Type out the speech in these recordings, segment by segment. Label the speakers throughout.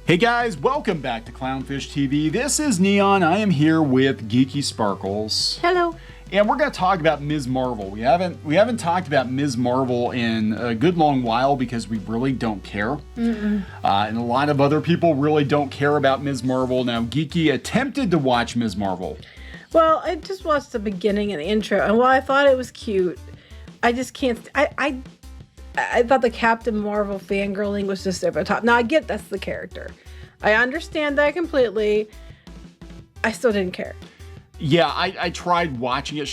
Speaker 1: Hey guys, welcome back to Clownfish TV. This is Neon. I am here with Geeky Sparkles.
Speaker 2: Hello.
Speaker 1: And we're going to talk about Ms. Marvel. We haven't talked about Ms. Marvel in a good long while because we really don't care. And a lot of other people really don't care about Ms. Marvel. Now, Geeky attempted to watch Ms. Marvel.
Speaker 2: Well, I just watched the beginning and the intro, and while I thought it was cute, I just can't. I thought the Captain Marvel fangirling was just over the top. Now I get that's the character. I understand that completely. I still didn't care.
Speaker 1: Yeah, I tried watching it.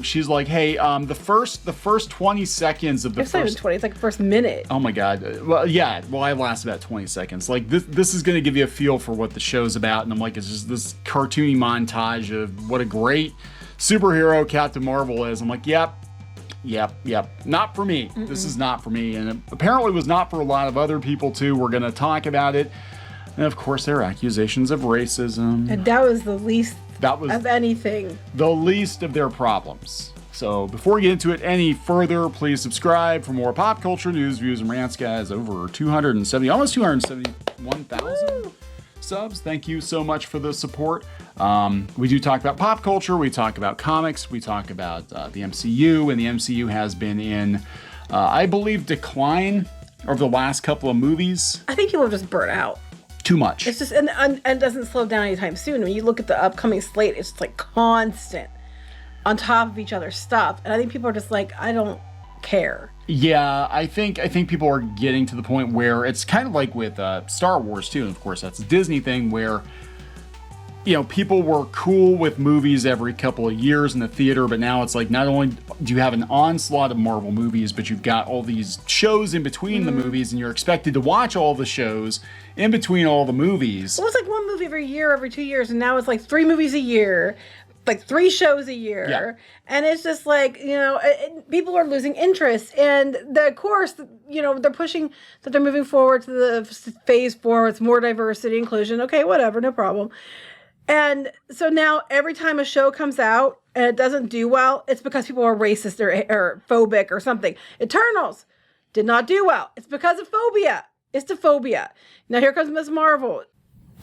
Speaker 1: She's like, hey, the first 20 seconds of the
Speaker 2: It's not even 20. It's like the first minute.
Speaker 1: Oh my god. Well, yeah. Well, I last about 20 seconds. Like this is going to give you a feel for what the show's about, and I'm like, it's just this cartoony montage of what a great superhero Captain Marvel is. I'm like, yep. Not for me. This is not for me, and it apparently was not for a lot of other people too. We're going to talk about it, and of course, there are accusations of racism.
Speaker 2: And that was the least of anything.
Speaker 1: The least of their problems. So before we get into it any further, please subscribe for more pop culture news, views, and rants, guys. Over 270, almost 271,000 subs. Thank you so much for the support. We do talk about pop culture. We talk about comics. We talk about the MCU, and the MCU has been in, I believe, decline over the last couple of movies.
Speaker 2: I think people are just burnt out.
Speaker 1: Too much.
Speaker 2: It's just, and it doesn't slow down anytime soon. When you look at the upcoming slate, it's like constant on top of each other's stuff. And I think people are just like, I don't care.
Speaker 1: Yeah, I think people are getting to the point where it's kind of like with Star Wars too. And of course, that's a Disney thing where, people were cool with movies every couple of years in the theater, but now it's like not only do you have an onslaught of Marvel movies, but you've got all these shows in between the movies, and you're expected to watch all the shows in between all the movies.
Speaker 2: Well, it's like one movie every year, every 2 years, and now it's like 3 movies a year, like 3 shows a year.
Speaker 1: Yeah.
Speaker 2: And it's just like, people are losing interest. And of course, they're pushing that they're moving forward to the phase 4. It's more diversity, inclusion. Okay, whatever, no problem. And so now every time a show comes out and it doesn't do well, it's because people are racist or phobic or something. Eternals did not do well. It's because of phobia. It's the phobia. Now here comes Ms. Marvel.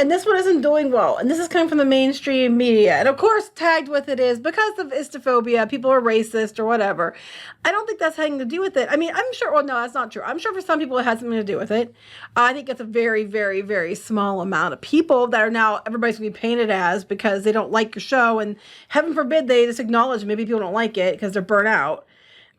Speaker 2: And this one isn't doing well. And this is coming from the mainstream media. And of course, tagged with it is because of istophobia, people are racist or whatever. I don't think that's having to do with it. I mean, I'm sure, well, no, that's not true. I'm sure for some people it has something to do with it. I think it's a very, very, very small amount of people that are now, everybody's going to be painted as because they don't like your show. And heaven forbid they just acknowledge maybe people don't like it because they're burnt out.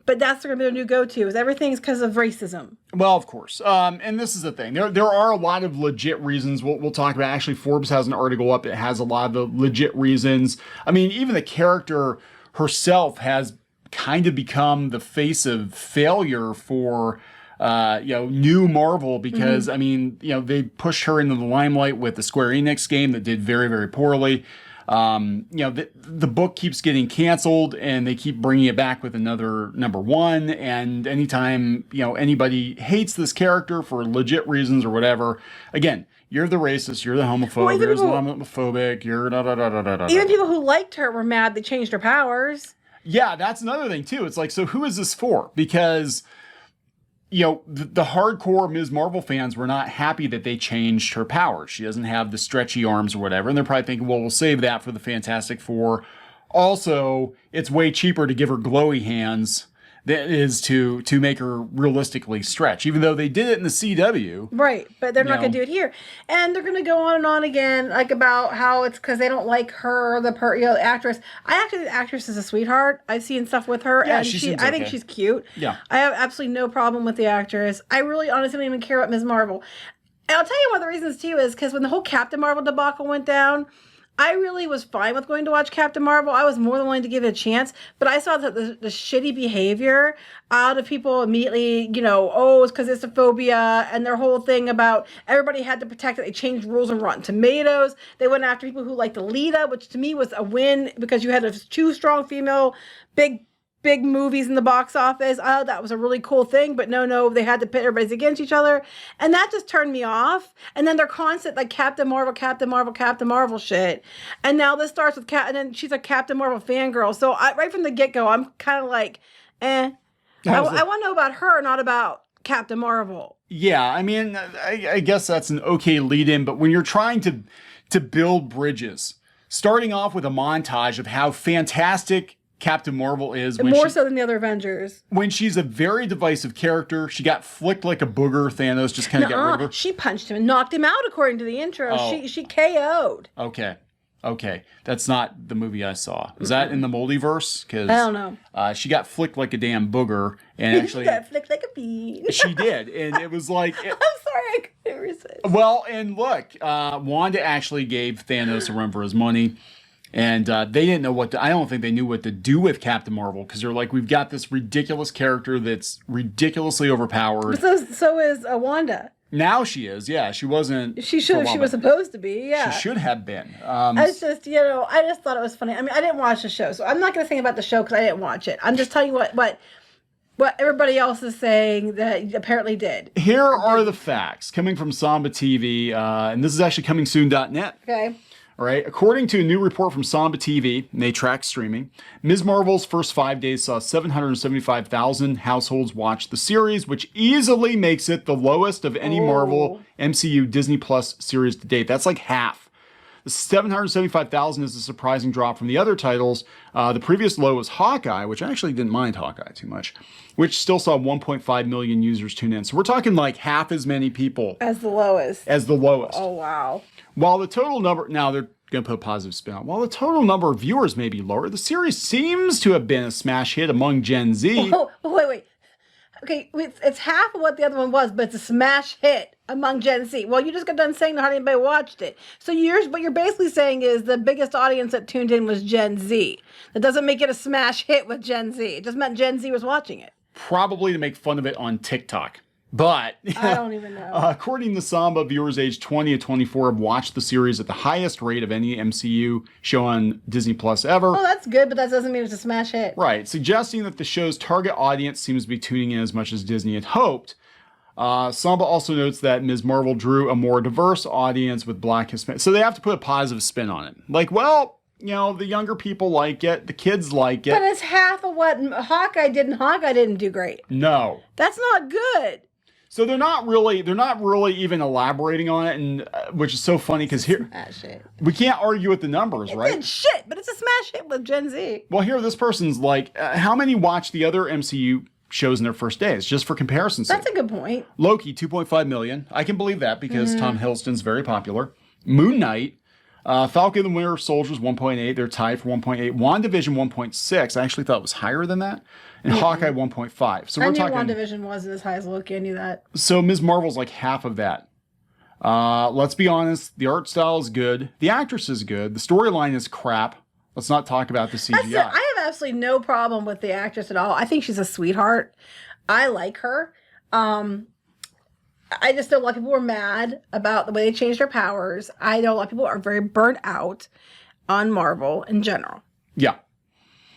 Speaker 2: But that's going to be their new go-to, is everything's because of racism.
Speaker 1: Well, of course. And this is the thing. There are a lot of legit reasons we'll talk about. Actually, Forbes has an article up. It has a lot of the legit reasons. I mean, even the character herself has kind of become the face of failure for, new Marvel because, I mean, they pushed her into the limelight with the Square Enix game that did very, very poorly. The book keeps getting canceled and they keep bringing it back with another #1. And anytime, anybody hates this character for legit reasons or whatever, again, you're the racist, you're the homophobe, you're the Islamophobic, you're da-da-da-da-da-da.
Speaker 2: Even people who liked her were mad they changed her powers.
Speaker 1: Yeah, that's another thing too. It's like, so who is this for? Because the hardcore Ms. Marvel fans were not happy that they changed her powers. She doesn't have the stretchy arms or whatever. And they're probably thinking, well, we'll save that for the Fantastic Four. Also, it's way cheaper to give her glowy hands than it is to make her realistically stretch, even though they did it in the CW.
Speaker 2: Right, but they're not going to do it here. And they're going to go on and on again, like about how it's because they don't like her, the actress. I actually think the actress is a sweetheart. I've seen stuff with her,
Speaker 1: yeah,
Speaker 2: and I think she's cute.
Speaker 1: Yeah.
Speaker 2: I have absolutely no problem with the actress. I really honestly don't even care about Ms. Marvel. And I'll tell you one of the reasons, too, is because when the whole Captain Marvel debacle went down, I really was fine with going to watch Captain Marvel. I was more than willing to give it a chance, but I saw that the shitty behavior out of people immediately, it's because it's a phobia, and their whole thing about everybody had to protect it. They changed rules on Rotten Tomatoes. They went after people who liked Alita, which to me was a win because you had 2 strong female big movies in the box office. Oh, that was a really cool thing. But no, they had to pit everybody against each other. And that just turned me off. And then they're constant like Captain Marvel shit. And now this starts with and then she's a Captain Marvel fangirl. So right from the get-go, I'm kind of like, I want to know about her, not about Captain Marvel.
Speaker 1: Yeah, I mean, I guess that's an okay lead-in, but when you're trying to build bridges, starting off with a montage of how fantastic Captain Marvel is,
Speaker 2: More so than the other Avengers.
Speaker 1: When she's a very divisive character, she got flicked like a booger. Thanos just kind of got rid of her.
Speaker 2: She punched him and knocked him out, according to the intro.
Speaker 1: Oh.
Speaker 2: She KO'd.
Speaker 1: Okay, that's not the movie I saw. Is that in the multiverse? Because
Speaker 2: I don't know.
Speaker 1: She got flicked like a damn booger, and actually
Speaker 2: she got flicked like a bean.
Speaker 1: she did, and it was like.
Speaker 2: I'm sorry, I couldn't resist.
Speaker 1: Well, and look, Wanda actually gave Thanos a run for his money. And they didn't know what to, I don't think they knew what to do with Captain Marvel, because they're like, we've got this ridiculous character that's ridiculously overpowered.
Speaker 2: So is Wanda.
Speaker 1: Now she is, yeah. She wasn't.
Speaker 2: She should. She was supposed to be, yeah.
Speaker 1: She should have been.
Speaker 2: It's just, I just thought it was funny. I mean, I didn't watch the show, so I'm not going to think about the show because I didn't watch it. I'm just telling you what everybody else is saying that apparently did.
Speaker 1: Here are the facts coming from Samba TV, and this is actually comingsoon.net.
Speaker 2: Okay.
Speaker 1: All right. According to a new report from Samba TV, and they track streaming, Ms. Marvel's first 5 days saw 775,000 households watch the series, which easily makes it the lowest of any Marvel MCU Disney Plus series to date. That's like half. The 775,000 is a surprising drop from the other titles. The previous low was Hawkeye, which I actually didn't mind Hawkeye too much, which still saw 1.5 million users tune in. So we're talking like half as many people.
Speaker 2: As the lowest.
Speaker 1: Oh,
Speaker 2: wow.
Speaker 1: While the total number, now they're going to put a positive spin on, while the total number of viewers may be lower, the series seems to have been a smash hit among Gen Z.
Speaker 2: Oh, wait. Okay, it's half of what the other one was, but it's a smash hit among Gen Z. Well, you just got done saying that hardly anybody watched it. So what you're basically saying is the biggest audience that tuned in was Gen Z. That doesn't make it a smash hit with Gen Z. It just meant Gen Z was watching it.
Speaker 1: Probably to make fun of it on TikTok. But
Speaker 2: I don't even know.
Speaker 1: According to Samba, viewers aged 20 to 24 have watched the series at the highest rate of any MCU show on Disney Plus ever.
Speaker 2: Oh, that's good, but that doesn't mean it's a smash hit.
Speaker 1: Right, suggesting that the show's target audience seems to be tuning in as much as Disney had hoped. Samba also notes that Ms. Marvel drew a more diverse audience with Black Hispanic. So they have to put a positive spin on it. Like, well, the younger people like it, the kids like it.
Speaker 2: But it's half of what Hawkeye did, and Hawkeye didn't do great.
Speaker 1: No.
Speaker 2: That's not good.
Speaker 1: So they're not really even elaborating on it, and which is so funny because here we can't argue with the numbers, right?
Speaker 2: It's shit, but it's a smash hit with Gen Z.
Speaker 1: Well, here this person's like, how many watch the other MCU shows in their first days, just for comparison's sake?
Speaker 2: That's a good point.
Speaker 1: Loki, 2.5 million. I can believe that because Tom Hiddleston's very popular. Moon Knight, Falcon and the Winter Soldier's 1.8. They're tied for 1.8. WandaVision 1.6. I actually thought it was higher than that. And Hawkeye 1.5. So we're talking.
Speaker 2: WandaVision wasn't as high as Loki. I knew that.
Speaker 1: So Ms. Marvel's like half of that. Let's be honest. The art style is good. The actress is good. The storyline is crap. Let's not talk about the CGI.
Speaker 2: I have absolutely no problem with the actress at all. I think she's a sweetheart. I like her. I just know a lot of people were mad about the way they changed her powers. I know a lot of people are very burnt out on Marvel in general.
Speaker 1: Yeah.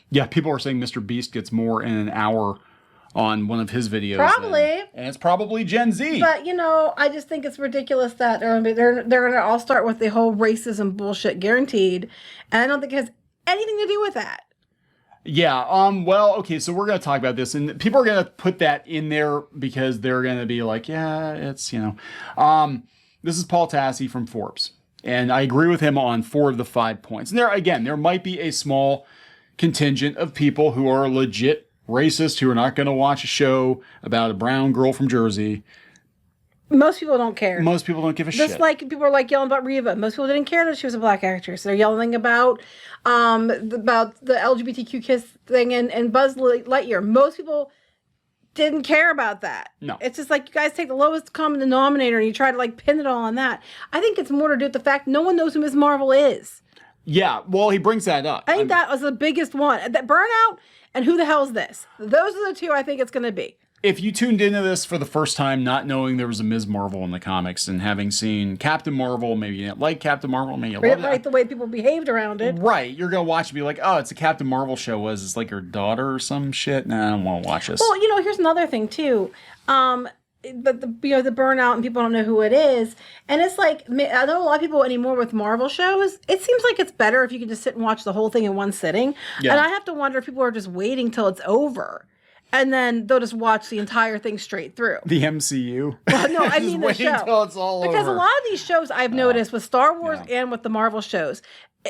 Speaker 1: Yeah, people are saying Mr. Beast gets more in an hour on one of his videos.
Speaker 2: Probably.
Speaker 1: And it's probably Gen Z.
Speaker 2: But, I just think it's ridiculous that they're going to all start with the whole racism bullshit guaranteed. And I don't think it has anything to do with that.
Speaker 1: Yeah, well, okay, so we're going to talk about this, and people are going to put that in there because they're going to be like, yeah, it's, this is Paul Tassi from Forbes, and I agree with him on 4 of the 5 points. And there might be a small contingent of people who are legit racist, who are not going to watch a show about a brown girl from Jersey.
Speaker 2: Most people don't care.
Speaker 1: Most people don't give a shit.
Speaker 2: Just like people are like yelling about Reva. Most people didn't care that she was a black actress. They're yelling about the LGBTQ kiss thing and Buzz Lightyear. Most people didn't care about that.
Speaker 1: No.
Speaker 2: It's just like you guys take the lowest common denominator and you try to like pin it all on that. I think it's more to do with the fact no one knows who Ms. Marvel is.
Speaker 1: Yeah, well, he brings that up.
Speaker 2: I think that was the biggest one. That Burnout and Who the Hell is This? Those are the 2 I think it's going to be.
Speaker 1: If you tuned into this for the first time, not knowing there was a Ms. Marvel in the comics, and having seen Captain Marvel, maybe you didn't like Captain Marvel, maybe you loved it.
Speaker 2: Right, the way people behaved around it.
Speaker 1: Right, you're going to watch and be like, oh, it's a Captain Marvel show. Was it's like her daughter or some shit? Nah, I don't want to watch this.
Speaker 2: Well, here's another thing, too. But the Burnout and people don't know who it is. And it's like, I know a lot of people anymore with Marvel shows, it seems like it's better if you can just sit and watch the whole thing in one sitting.
Speaker 1: Yeah.
Speaker 2: And I have to wonder if people are just waiting till it's over. and then they'll just watch the entire thing straight through.
Speaker 1: The MCU.
Speaker 2: Well, no, I
Speaker 1: Just
Speaker 2: mean the
Speaker 1: wait
Speaker 2: show.
Speaker 1: until it's all
Speaker 2: because
Speaker 1: over.
Speaker 2: a lot of these shows I've noticed with Star Wars
Speaker 1: Yeah.
Speaker 2: and with the Marvel shows,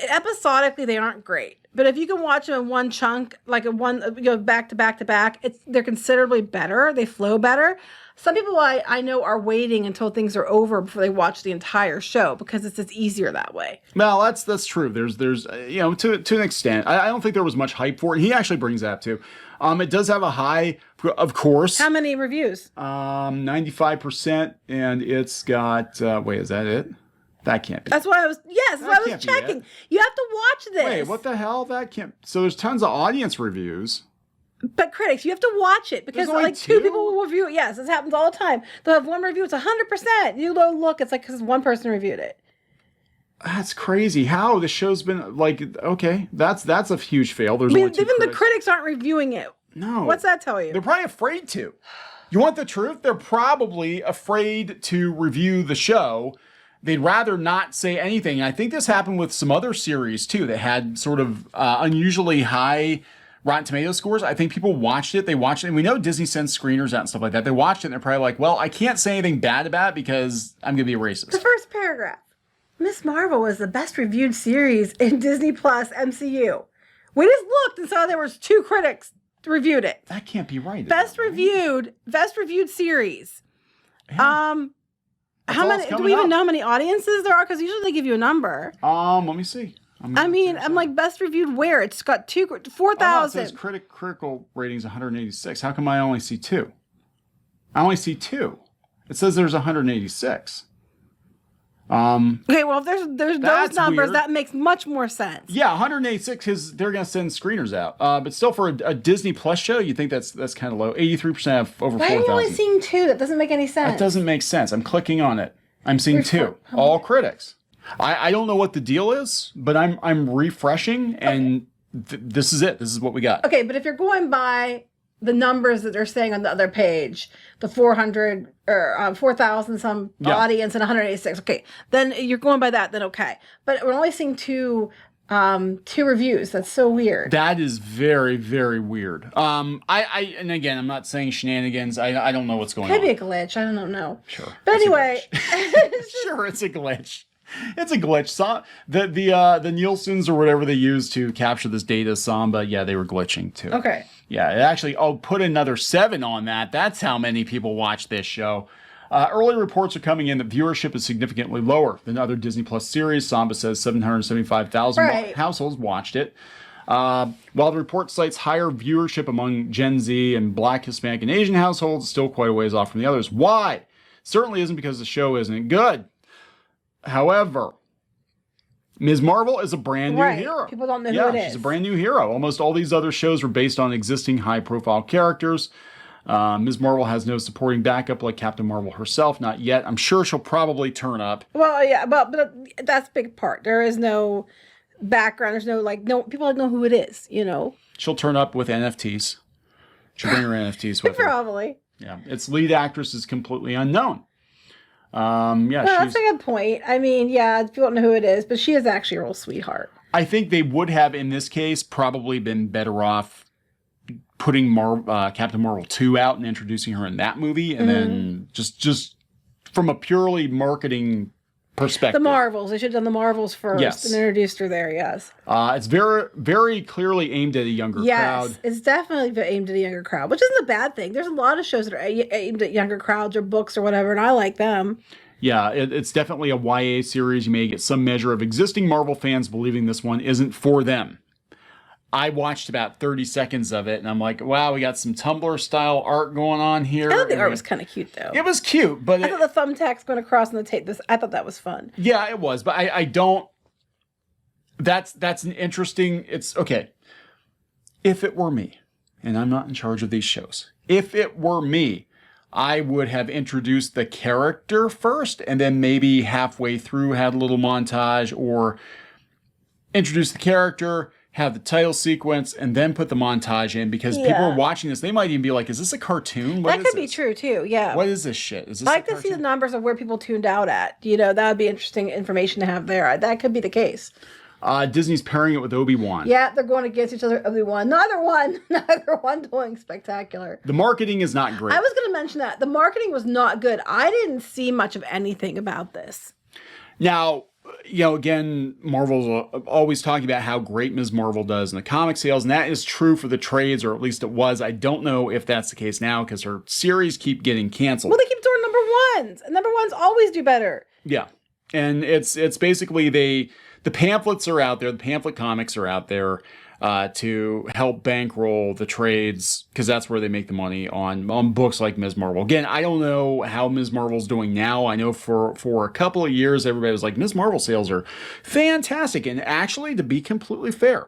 Speaker 2: episodically they aren't great. But if you can watch them in one chunk, like in one, back to back to back, they're considerably better. They flow better. Some people I know are waiting until things are over before they watch the entire show because it's just easier that way.
Speaker 1: Well, that's true. There's to an extent. I don't think there was much hype for it. He actually brings that too. It does have a high, of course.
Speaker 2: How many reviews?
Speaker 1: 95%, and it's got. Wait, is that it? That can't be.
Speaker 2: That's why I was. Yes, that's why I was
Speaker 1: can't be
Speaker 2: checking.
Speaker 1: it.
Speaker 2: You have to watch this.
Speaker 1: Wait, what the hell? That can't. So there's tons of audience reviews.
Speaker 2: But critics, you have to watch it because
Speaker 1: There's only
Speaker 2: like two
Speaker 1: two?
Speaker 2: people will review it. Yes, this happens all the time. They'll have one review. It's 100%. You go look. It's like because one person reviewed it.
Speaker 1: That's crazy. How the show's been like? Okay, that's a huge fail. There's
Speaker 2: I mean,
Speaker 1: only two
Speaker 2: even the
Speaker 1: critics.
Speaker 2: critics aren't reviewing it.
Speaker 1: No.
Speaker 2: What's that tell you?
Speaker 1: They're probably afraid to. You want the truth? They're probably afraid to review the show. They'd rather not say anything. And I think this happened with some other series too that had sort of unusually high Rotten Tomato scores. I think people watched it. They watched it. And we know Disney sends screeners out and stuff like that. They watched it and they're probably like, well, I can't say anything bad about it because I'm going to be a
Speaker 2: The
Speaker 1: racist.
Speaker 2: first paragraph. Miss Marvel was the best reviewed series in Disney Plus MCU. We just looked and saw there was 2 critics reviewed it.
Speaker 1: That can't be right.
Speaker 2: Best reviewed series.
Speaker 1: Yeah.
Speaker 2: How
Speaker 1: all
Speaker 2: many?
Speaker 1: that's
Speaker 2: Do
Speaker 1: coming
Speaker 2: we even
Speaker 1: up.
Speaker 2: know how many audiences there are? Because usually they give you a number.
Speaker 1: Let me see.
Speaker 2: I'm like best reviewed where it's got 4,000.
Speaker 1: Oh, no, it says critical ratings 186. How come I only see 2? I only see 2. It says there's 186.
Speaker 2: Okay, well if there's those
Speaker 1: That's
Speaker 2: numbers,
Speaker 1: weird.
Speaker 2: that makes much more sense.
Speaker 1: Yeah, 186 because they're going to send screeners out. But still, for a Disney Plus show, you think that's kind of low. 83% have over
Speaker 2: Why are you only
Speaker 1: 4,000.
Speaker 2: seeing 2? That doesn't make any sense.
Speaker 1: That doesn't make sense. I'm clicking on it. I'm seeing 2. All critics. I don't know what the deal is, but I'm refreshing, and this is it. This is what we got.
Speaker 2: Okay, but if you're going by the numbers that they're saying on the other page, the 400 or 4,000 some
Speaker 1: Yeah.
Speaker 2: audience and 186. Okay, then you're going by that. Then okay, but we're only seeing 2 reviews. That's so weird.
Speaker 1: That is very, very weird. I and again, I'm not saying shenanigans. I don't know what's going
Speaker 2: Could
Speaker 1: on.
Speaker 2: be a glitch. I don't know.
Speaker 1: Sure.
Speaker 2: But
Speaker 1: It's a
Speaker 2: anyway,
Speaker 1: Sure, it's a glitch. It's a glitch. The Nielsen's or whatever they use to capture this data, Samba, yeah, they were glitching too.
Speaker 2: okay.
Speaker 1: Yeah, it actually, put another 7 on that. That's how many people watch this show. Early reports are coming in that viewership is significantly lower than other Disney Plus series. Samba says 775,000
Speaker 2: Right.
Speaker 1: households watched it. While the report cites higher viewership among Gen Z and Black, Hispanic, and Asian households, it's still quite a ways off from the others. Why? Certainly isn't because the show isn't good. However, Ms. Marvel is a brand new
Speaker 2: Right.
Speaker 1: hero.
Speaker 2: People don't know who
Speaker 1: yeah,
Speaker 2: it is.
Speaker 1: she's a brand new hero. Almost all these other shows were based on existing high-profile characters. Ms. Marvel has no supporting backup like Captain Marvel herself, not yet. I'm sure she'll probably turn up.
Speaker 2: Well, yeah, but that's a big part. There is no background. There's no people don't know who it is. You know.
Speaker 1: She'll turn up with NFTs. She'll bring her NFTs with her.
Speaker 2: Probably.
Speaker 1: Yeah, its lead actress is completely unknown.
Speaker 2: Well, that's a good point. I mean, yeah, people don't know who it is, but she is actually a real sweetheart.
Speaker 1: I think they would have, in this case, probably been better off putting Captain Marvel 2 out and introducing her in that movie, and then just from a purely marketing perspective.
Speaker 2: The Marvels. They should have done the Marvels first
Speaker 1: Yes.
Speaker 2: and introduced her there, yes.
Speaker 1: It's very, very clearly aimed at a younger
Speaker 2: Yes,
Speaker 1: crowd.
Speaker 2: it's definitely aimed at a younger crowd, which isn't a bad thing. There's a lot of shows that are aimed at younger crowds or books or whatever, and I like them.
Speaker 1: Yeah, it's definitely a YA series. You may get some measure of existing Marvel fans believing this one isn't for them. I watched about 30 seconds of it, and I'm like, wow, we got some Tumblr-style art going on here.
Speaker 2: I thought the art was kind of cute, though.
Speaker 1: It was cute, but
Speaker 2: I thought the thumbtacks going across on the tape. I thought that was fun.
Speaker 1: yeah, it was. But I don't... That's an interesting... It's... Okay. If it were me, and I'm not in charge of these shows, if it were me, I would have introduced the character first, and then maybe halfway through had a little montage, or introduce the character, have the title sequence, and then put the montage in, because people are watching this. They might even be like, is this a cartoon? What
Speaker 2: That
Speaker 1: is
Speaker 2: could be
Speaker 1: this?
Speaker 2: true, too, yeah.
Speaker 1: What is this shit? Is this
Speaker 2: I
Speaker 1: a
Speaker 2: like to see the
Speaker 1: cartoon?
Speaker 2: numbers of where people tuned out at. You know, that would be interesting information to have there. That could be the case.
Speaker 1: Disney's pairing it with Obi-Wan.
Speaker 2: Yeah, they're going against each other. Obi-Wan. Neither one doing spectacular.
Speaker 1: The marketing is not great.
Speaker 2: I was going to mention that. The marketing was not good. I didn't see much of anything about this.
Speaker 1: Now, again, Marvel's always talking about how great Ms. Marvel does in the comic sales, and that is true for the trades, or at least it was. I don't know if that's the case now because her series keep getting canceled.
Speaker 2: Well, they keep doing number ones, and number ones always do better.
Speaker 1: Yeah, and it's basically the pamphlets are out there, the pamphlet comics are out there to help bankroll the trades because that's where they make the money on books like Ms. Marvel. Again, I don't know how Ms. Marvel's doing now. I know for a couple of years, everybody was like, Ms. Marvel sales are fantastic. And actually, to be completely fair,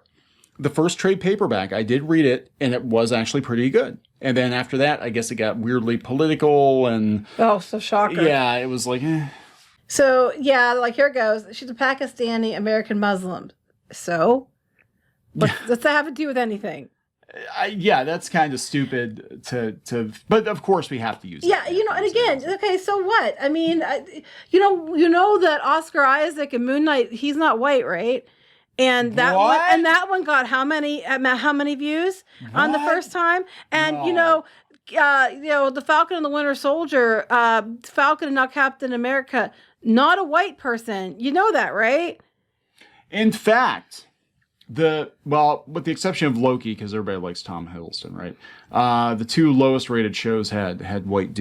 Speaker 1: the first trade paperback, I did read it, and it was actually pretty good. And then after that, I guess it got weirdly political and...
Speaker 2: Oh, so shocker.
Speaker 1: Yeah, it was like...
Speaker 2: So, yeah, like here it goes. She's a Pakistani American Muslim. So... What's that have to do with anything?
Speaker 1: Yeah, that's kind of stupid to. But of course, we have to use.
Speaker 2: Yeah, and again, okay, so what? I mean, you know that Oscar Isaac in Moon Knight, he's not white, right? And that one got how many views on the first time? And
Speaker 1: No.
Speaker 2: the Falcon and the Winter Soldier, Falcon and not Captain America, not a white person. You know that, right?
Speaker 1: In fact. With the exception of Loki, because everybody likes Tom Hiddleston, right? The two lowest rated shows had white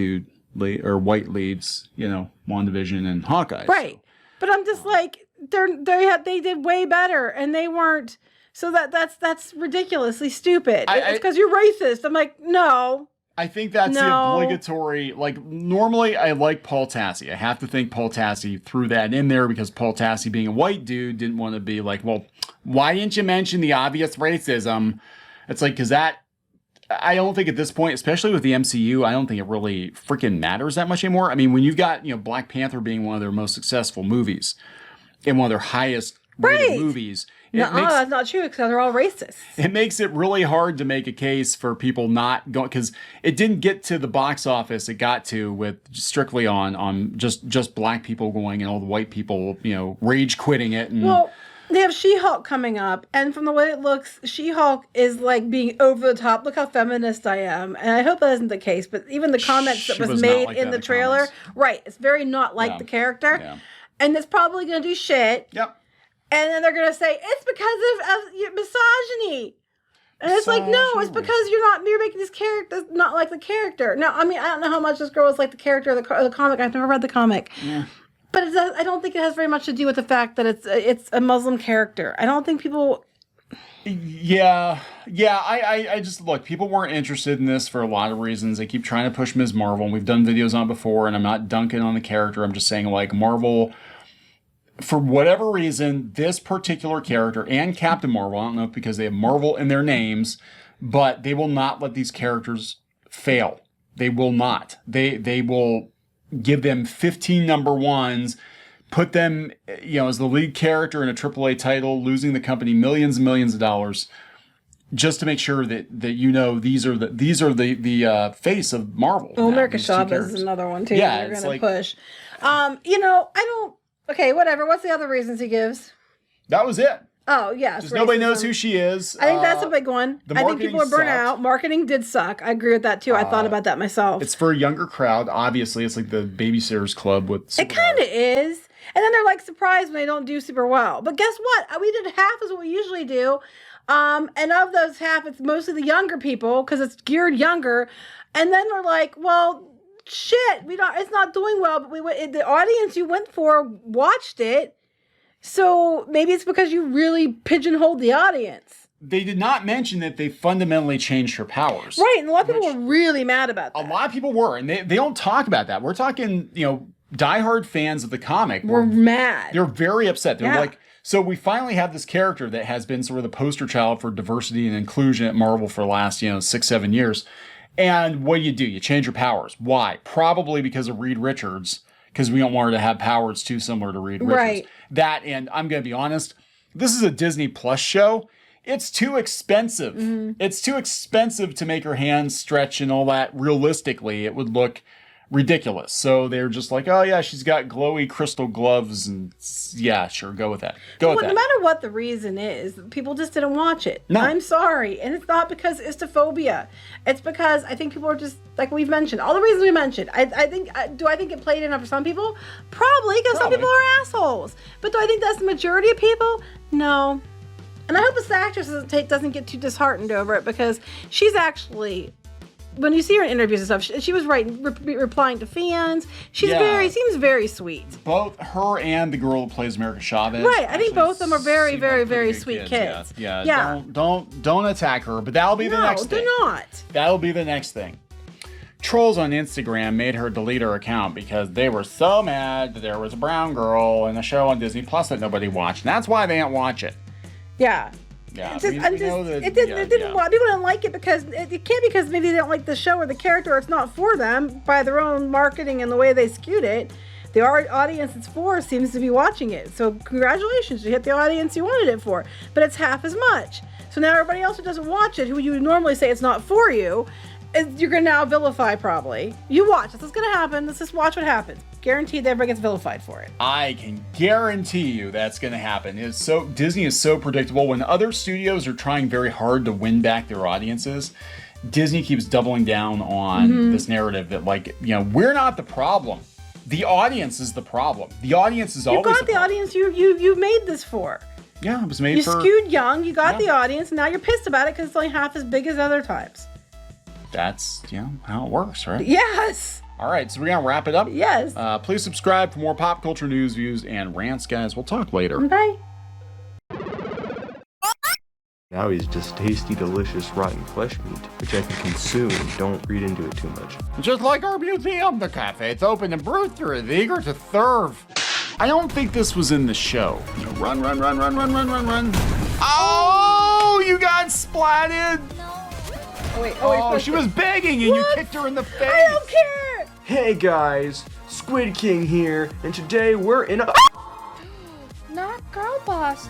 Speaker 1: white leads, WandaVision and Hawkeye.
Speaker 2: Right. So. But I'm just like, they did way better, and they weren't. So that's ridiculously stupid. It's because you're racist. I'm like, no.
Speaker 1: I think that's the obligatory, normally I like Paul Tassi. I have to think Paul Tassi threw that in there because Paul Tassi, being a white dude, didn't want to be like, well, why didn't you mention the obvious racism? It's like, because I don't think at this point, especially with the MCU, I don't think it really freaking matters that much anymore. I mean, when you've got, Black Panther being one of their most successful movies and one of their highest rated movies.
Speaker 2: That's not true because they're all racist.
Speaker 1: It makes it really hard to make a case for people not going, because it didn't get to the box office. It got to with strictly on just black people going and all the white people, rage quitting it. And
Speaker 2: well, they have She-Hulk coming up, and from the way it looks, She-Hulk is like being over the top. Look how feminist I am, and I hope that isn't the case. But even the comments that was made in the trailer, right? It's very not like the character, and it's probably going to do shit.
Speaker 1: Yep.
Speaker 2: And then they're going to say, it's because of misogyny. And it's like, no, it's because you're making this character not like the character. Now, I mean, I don't know how much this girl is like the character of the comic. I've never read the comic. Yeah. But I don't think it has very much to do with the fact that it's a Muslim character. I don't think people...
Speaker 1: Yeah. I just, look, people weren't interested in this for a lot of reasons. They keep trying to push Ms. Marvel, and we've done videos on it before, and I'm not dunking on the character. I'm just saying, Marvel... For whatever reason, this particular character and Captain Marvel, I don't know if because they have Marvel in their names, but they will not let these characters fail. They will not. They will give them 15 number ones, put them, as the lead character in a AAA title, losing the company millions and millions of dollars, just to make sure that these are the face of Marvel.
Speaker 2: Well, America Chavez is another one too.
Speaker 1: Yeah,
Speaker 2: they're going to push. I don't. Okay, whatever. What's the other reasons he gives?
Speaker 1: That was it.
Speaker 2: Oh, yeah.
Speaker 1: Just nobody knows who she is.
Speaker 2: I think that's a big one. I think people are burnt out. Marketing did suck. I agree with that, too. I thought about that myself.
Speaker 1: It's for a younger crowd. Obviously, it's like the Babysitters Club with...
Speaker 2: It kind of is. And then they're, surprised when they don't do super well. But guess what? We did half as what we usually do. And of those half, it's mostly the younger people because it's geared younger. And then we're like, well... Shit, it's not doing well, but the audience you went for watched it. So maybe it's because you really pigeonholed the audience.
Speaker 1: They did not mention that they fundamentally changed her powers.
Speaker 2: Right, and a lot of people were really mad about that.
Speaker 1: A lot of people were, and they don't talk about that. We're talking, diehard fans of the comic.
Speaker 2: Were mad.
Speaker 1: They're very upset. They're like, so we finally have this character that has been sort of the poster child for diversity and inclusion at Marvel for the last, 6-7 years. And what do? You change her powers. Why? Probably because of Reed Richards, because we don't want her to have powers too similar to Reed Richards.
Speaker 2: Right.
Speaker 1: That, and I'm going to be honest, this is a Disney Plus show. It's too expensive. Mm-hmm. It's too expensive to make her hands stretch and all that realistically. It would look ridiculous. So they're just like, oh yeah, she's got glowy crystal gloves, and yeah, sure, go with that.
Speaker 2: No matter what the reason is, people just didn't watch it.
Speaker 1: No.
Speaker 2: I'm sorry. And it's not because istophobia. It's because I think people are just, like we've mentioned, all the reasons we mentioned. I think it played enough for some people? Probably, because some people are assholes. But do I think that's the majority of people? No. And I hope this actress doesn't get too disheartened over it, because she's actually... When you see her in interviews and stuff, she was replying to fans. She's seems very sweet.
Speaker 1: Both her and the girl who plays America Chavez.
Speaker 2: Right, I think both of them are very, very, very sweet kids.
Speaker 1: Yeah. Don't attack her, but that'll be the next thing.
Speaker 2: No, do not.
Speaker 1: That'll be the next thing. Trolls on Instagram made her delete her account because they were so mad that there was a brown girl in a show on Disney Plus that nobody watched, and that's why they didn't watch it.
Speaker 2: Yeah.
Speaker 1: Yeah,
Speaker 2: people didn't like it because it can't, because maybe they don't like the show or the character, or it's not for them by their own marketing and the way they skewed it. The audience it's for seems to be watching it. So congratulations, you hit the audience you wanted it for, but it's half as much. So now everybody else who doesn't watch it, who you would normally say it's not for you, you're gonna now vilify probably. You watch. That's what's gonna happen. Let's just watch what happens. Guaranteed that everybody gets vilified for it.
Speaker 1: I can guarantee you that's gonna happen. Disney is so predictable. When other studios are trying very hard to win back their audiences, Disney keeps doubling down on this narrative that, like, we're not the problem. The audience is the problem. The audience is always the problem.
Speaker 2: You got the audience you made this for.
Speaker 1: Yeah, it was made
Speaker 2: for... You skewed young, you got the audience, and now you're pissed about it because it's only half as big as other times.
Speaker 1: That's, how it works, right?
Speaker 2: Yes.
Speaker 1: All right, so we're going to wrap it up.
Speaker 2: Yes.
Speaker 1: Please subscribe for more pop culture news, views, and rants, guys. We'll talk later.
Speaker 2: Bye.
Speaker 3: Now he's just tasty, delicious, rotten flesh meat, which I can consume. Don't read into it too much.
Speaker 1: Just like our museum, the cafe, it's open and brewster is eager to serve. I don't think this was in the show. Run. Oh, you got splatted. Oh, she was begging and you kicked her in the face.
Speaker 2: I don't care.
Speaker 3: Hey guys, Squid King here, and today we're in a...
Speaker 4: Not girl boss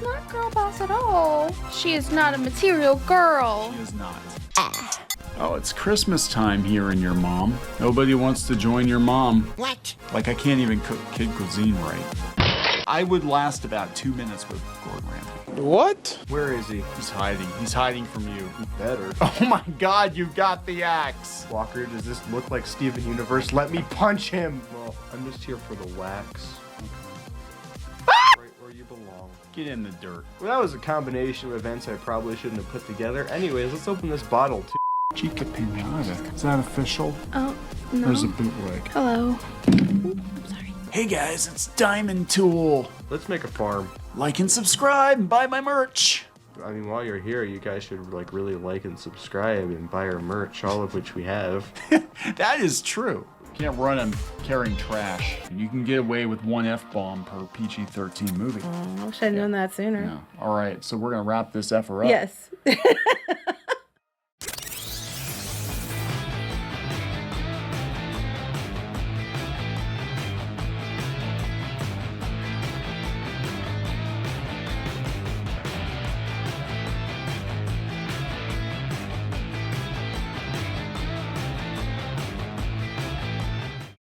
Speaker 4: at all. She is not a material girl.
Speaker 1: She is not. Oh, it's Christmas time here in your mom. Nobody wants to join your mom.
Speaker 5: What?
Speaker 1: Like, I can't even cook kid cuisine right. I would last about 2 minutes with Gordon Ramsay.
Speaker 3: What? Where is he?
Speaker 1: He's hiding. He's hiding from you.
Speaker 3: He better.
Speaker 1: Oh my God, you got the axe.
Speaker 3: Walker, does this look like Steven Universe? Let me punch him. Well, I'm just here for the wax. Right where you belong.
Speaker 1: Get in the dirt.
Speaker 3: Well, that was a combination of events I probably shouldn't have put together. Anyways, let's open this bottle too.
Speaker 1: Chica Pinata. Is that official?
Speaker 4: Oh, no.
Speaker 1: There's a bootleg.
Speaker 4: Hello. Ooh, sorry.
Speaker 1: Hey guys, it's Diamond Tool.
Speaker 3: Let's make a farm.
Speaker 1: Like and subscribe and buy my merch.
Speaker 3: I mean, while you're here, you guys should really like and subscribe and buy our merch, all of which we have.
Speaker 1: That is true. You can't run them carrying trash. You can get away with one F-bomb per PG-13 movie.
Speaker 2: I wish I'd known that sooner.
Speaker 1: Yeah. All right, so we're going to wrap this effer up.
Speaker 2: Yes.